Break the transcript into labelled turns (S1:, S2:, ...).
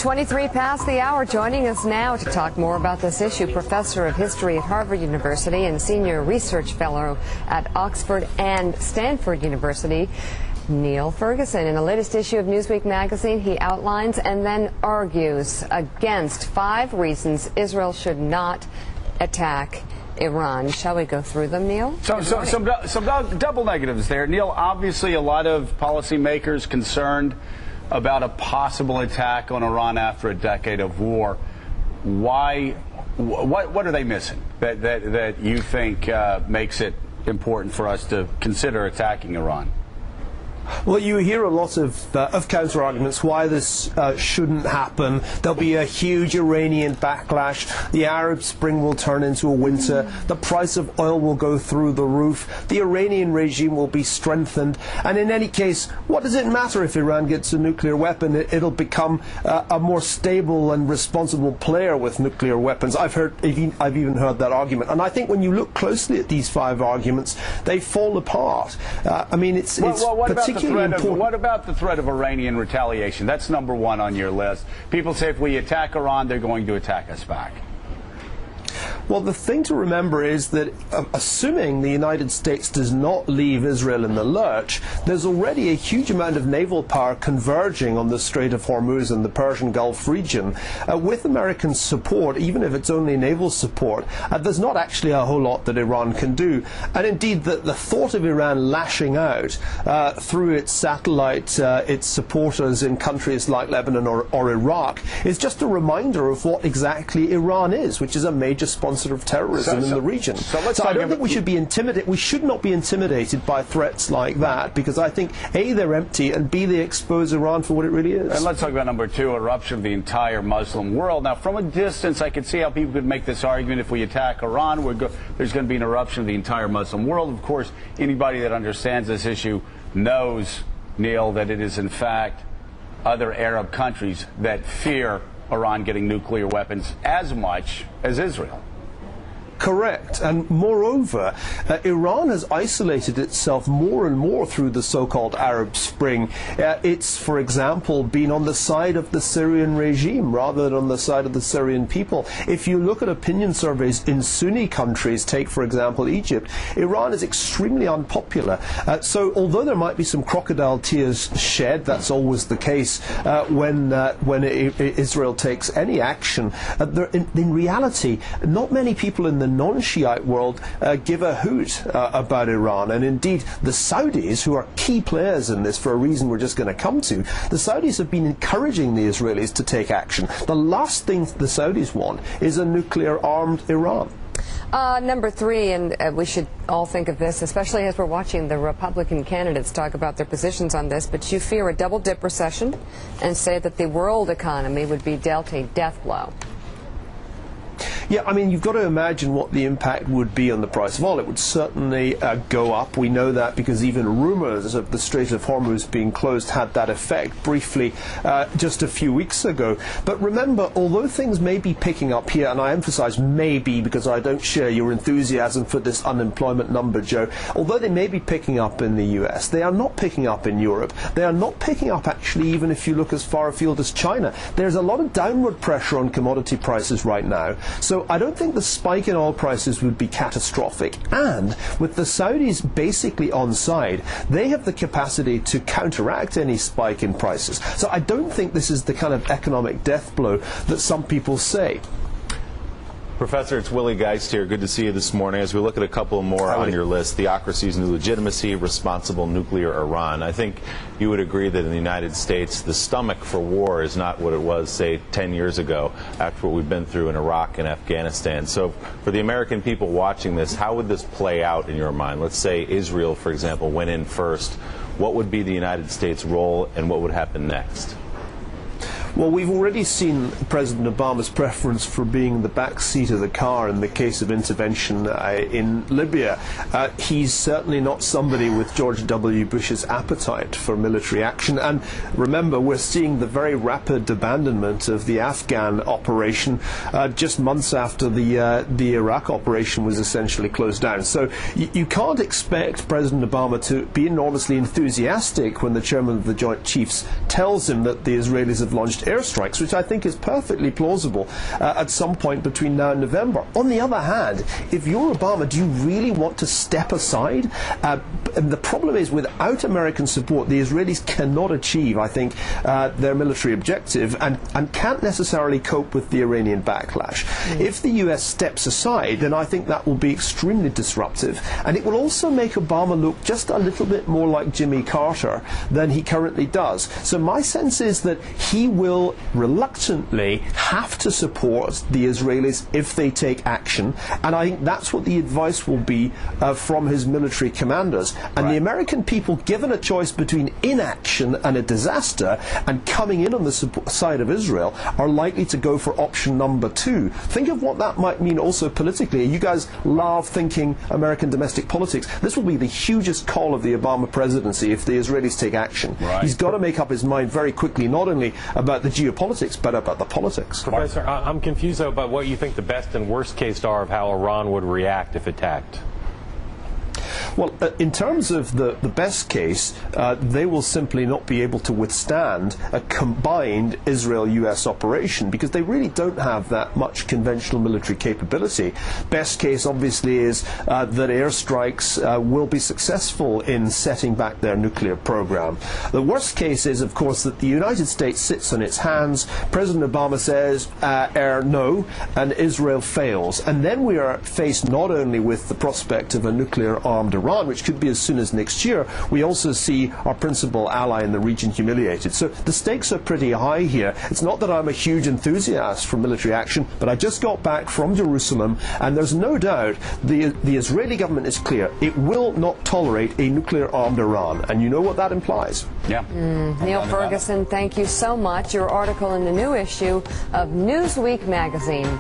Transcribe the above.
S1: 23 past the hour. Joining us now to talk more about this issue, Professor of History at Harvard University and Senior Research Fellow at Oxford and Stanford University, Niall Ferguson. In the latest issue of Newsweek magazine, he outlines and then argues against 5 reasons Israel should not attack Iran. Shall we go through them, Neil?
S2: Some double negatives there. Neil, obviously a lot of policymakers concerned about a possible attack on Iran after a decade of war. Why? What are they missing that you think makes it important for us to consider attacking Iran?
S3: Well, you hear a lot of counter-arguments why this shouldn't happen. There'll be a huge Iranian backlash. The Arab Spring will turn into a winter. The price of oil will go through the roof. The Iranian regime will be strengthened. And in any case, what does it matter if Iran gets a nuclear weapon? It'll become a more stable and responsible player with nuclear weapons. I've even heard that argument. And I think when you look closely at these 5 arguments, they fall apart. I mean, it's particularly
S2: what about the threat of Iranian retaliation? That's number 1 on your list. People say if we attack Iran, they're going to attack us back.
S3: Well, the thing to remember is that assuming the United States does not leave Israel in the lurch, there's already a huge amount of naval power converging on the Strait of Hormuz and the Persian Gulf region. With American support, even if it's only naval support, there's not actually a whole lot that Iran can do. And indeed, the thought of Iran lashing out through its satellite, its supporters in countries like Lebanon or Iraq, is just a reminder of what exactly Iran is, which is a major sponsor of terrorism in the region. So I don't think we should be intimidated. We should not be intimidated by threats like that, because I think A, they're empty, and B, they expose Iran for what it really is.
S2: And let's talk about number 2, eruption of the entire Muslim world. Now, from a distance, I could see how people could make this argument: if we attack Iran, there's going to be an eruption of the entire Muslim world. Of course, anybody that understands this issue knows, Neil, that it is in fact other Arab countries that fear Iran getting nuclear weapons as much as Israel.
S3: Correct. And moreover, Iran has isolated itself more and more through the so-called Arab Spring. It's, for example, been on the side of the Syrian regime rather than on the side of the Syrian people. If you look at opinion surveys in Sunni countries, take, for example, Egypt, Iran is extremely unpopular. So although there might be some crocodile tears shed, that's always the case when Israel takes any action, in reality, not many people in the non-Shiite world give a hoot about Iran. And indeed, the Saudis, who are key players in this for a reason we're just going to come to, the Saudis have been encouraging the Israelis to take action. The last thing the Saudis want is a nuclear-armed Iran.
S1: Number 3, and we should all think of this, especially as we're watching the Republican candidates talk about their positions on this, but you fear a double-dip recession and say that the world economy would be dealt a death blow.
S3: Yeah, I mean, you've got to imagine what the impact would be on the price of oil. It would certainly go up. We know that because even rumours of the Strait of Hormuz being closed had that effect briefly just a few weeks ago. But remember, although things may be picking up here, and I emphasise maybe because I don't share your enthusiasm for this unemployment number, Joe, although they may be picking up in the US, they are not picking up in Europe. They are not picking up, actually, even if you look as far afield as China. There's a lot of downward pressure on commodity prices right now. So I don't think the spike in oil prices would be catastrophic. And with the Saudis basically on side, they have the capacity to counteract any spike in prices. So I don't think this is the kind of economic death blow that some people say.
S4: Professor, it's Willie Geist here. Good to see you this morning. As we look at a couple more on your list, theocracy's new legitimacy, responsible nuclear Iran. I think you would agree that in the United States, the stomach for war is not what it was, say, 10 years ago after what we've been through in Iraq and Afghanistan. So for the American people watching this, how would this play out in your mind? Let's say Israel, for example, went in first. What would be the United States' role and what would happen next?
S3: Well, we've already seen President Obama's preference for being in the back seat of the car in the case of intervention in Libya. He's certainly not somebody with George W. Bush's appetite for military action. And remember, we're seeing the very rapid abandonment of the Afghan operation just months after the Iraq operation was essentially closed down. So you can't expect President Obama to be enormously enthusiastic when the chairman of the Joint Chiefs tells him that the Israelis have launched staged airstrikes, which I think is perfectly plausible at some point between now and November. On the other hand, if you're Obama, do you really want to step aside? And the problem is, without American support, the Israelis cannot achieve, I think, their military objective and can't necessarily cope with the Iranian backlash. If the US steps aside, then I think that will be extremely disruptive, and it will also make Obama look just a little bit more like Jimmy Carter than he currently does. So my sense is that he will reluctantly have to support the Israelis if they take action, and I think that's what the advice will be from his military commanders. And the American people, given a choice between inaction and a disaster and coming in on the side of Israel, are likely to go for option number 2. Think of what that might mean also politically. You guys love thinking American domestic politics. This will be the hugest call of the Obama presidency if the Israelis take action. He's got to make up his mind very quickly, not only about the geopolitics, but about the politics.
S5: Professor, I'm confused though about what you think the best and worst case are of how Iran would react if attacked.
S3: Well, in terms of the best case, they will simply not be able to withstand a combined Israel-US operation because they really don't have that much conventional military capability. Best case, obviously, is that airstrikes will be successful in setting back their nuclear program. The worst case is, of course, that the United States sits on its hands, President Obama says, no, and Israel fails. And then we are faced not only with the prospect of a nuclear-armed Iran, which could be as soon as next year, we also see our principal ally in the region humiliated. So the stakes are pretty high here. It's not that I'm a huge enthusiast for military action, but I just got back from Jerusalem, and there's no doubt the Israeli government is clear. It will not tolerate a nuclear-armed Iran, and you know what that implies.
S2: Yeah.
S1: Neil Ferguson, thank you so much. Your article in the new issue of Newsweek magazine.